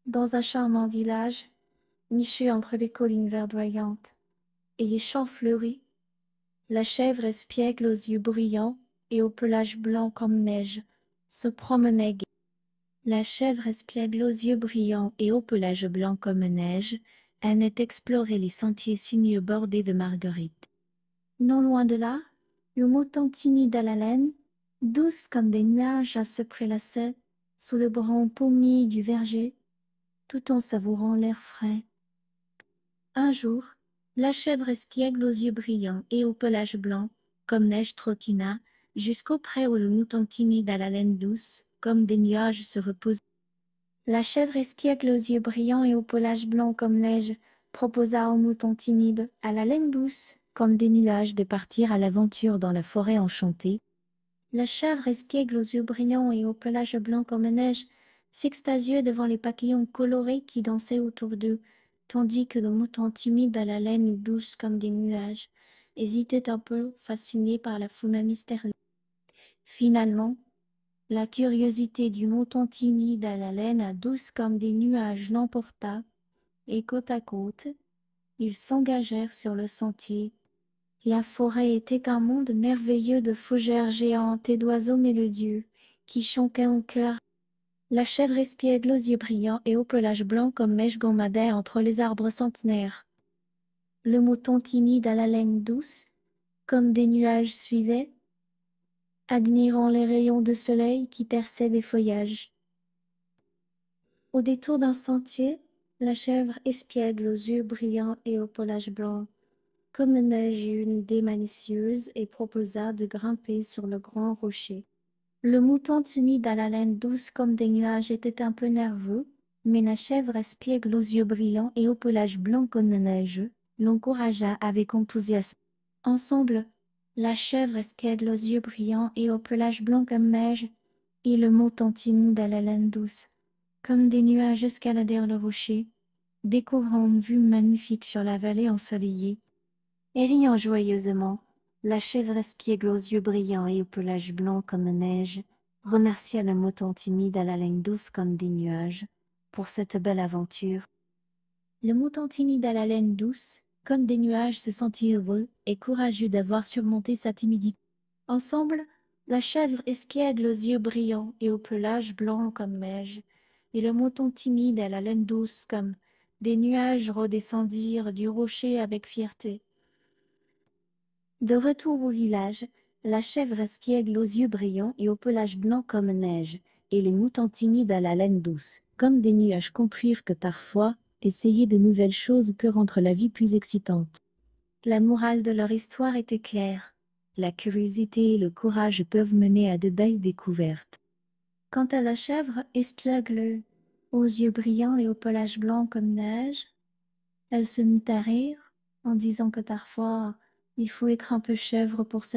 Dans un charmant village, niché entre les collines verdoyantes et les champs fleuris, la chèvre espiègle aux yeux brillants et au pelage blanc comme neige se promenait gai. La chèvre espiègle aux yeux brillants et au pelage blanc comme neige, allait explorer les sentiers sinueux bordés de marguerites. Non loin de là, le mouton timide à la laine, douce comme des nuages, se prélassait sous le branc pommier du verger, tout en savourant l'air frais. Un jour, la chèvre espiègle aux yeux brillants et au pelage blanc, comme neige trottina, jusqu'au pré où le mouton timide à la laine douce, comme des nuages se reposait. La chèvre espiègle aux yeux brillants et au pelage blanc comme neige, proposa au mouton timide, à la laine douce, comme des nuages, de partir à l'aventure dans la forêt enchantée. La chèvre espiègle aux yeux brillants et au pelage blanc comme neige s'extasiait devant les papillons colorés qui dansaient autour d'eux, tandis que le mouton timide à la laine douce comme des nuages hésitait un peu, fasciné par la faune mystérieuse. Finalement, la curiosité du mouton timide à la laine douce comme des nuages l'emporta, et côte à côte, ils s'engagèrent sur le sentier. La forêt était un monde merveilleux de fougères géantes et d'oiseaux mélodieux, qui chantaient en chœur. La chèvre espiègle aux yeux brillants et au pelage blanc comme mèche gambadait entre les arbres centenaires. Le mouton timide à la laine douce, comme des nuages suivait, admirant les rayons de soleil qui perçaient les feuillages. Au détour d'un sentier, la chèvre espiègle aux yeux brillants et au pelage blanc, comme la neige, eut une idée malicieuse et proposa de grimper sur le grand rocher. Le mouton timide à la laine douce comme des nuages était un peu nerveux, mais la chèvre espiègle aux yeux brillants et au pelage blanc comme la neige l'encouragea avec enthousiasme. Ensemble, la chèvre espiègle aux yeux brillants et au pelage blanc comme neige, et le mouton timide à la laine douce, comme des nuages, escaladèrent le rocher, découvrant une vue magnifique sur la vallée ensoleillée. Et riant joyeusement, la chèvre espiègle aux yeux brillants et au pelage blanc comme la neige remercia le mouton timide à la laine douce comme des nuages pour cette belle aventure. Le mouton timide à la laine douce, comme des nuages, se sentit heureux et courageux d'avoir surmonté sa timidité. Ensemble, la chèvre espiègle aux yeux brillants et au pelage blanc comme neige, et le mouton timide à la laine douce comme des nuages redescendirent du rocher avec fierté. De retour au village, la chèvre espiègle aux yeux brillants et au pelage blanc comme neige, et le mouton timide à la laine douce, comme des nuages, comprirent que parfois, essayer de nouvelles choses peut rendre la vie plus excitante. La morale de leur histoire était claire. La curiosité et le courage peuvent mener à de belles découvertes. Quant à la chèvre espiègle aux yeux brillants et au pelage blanc comme neige, elle se mit à rire en disant que parfois il faut être un peu chèvre pour s'amuser.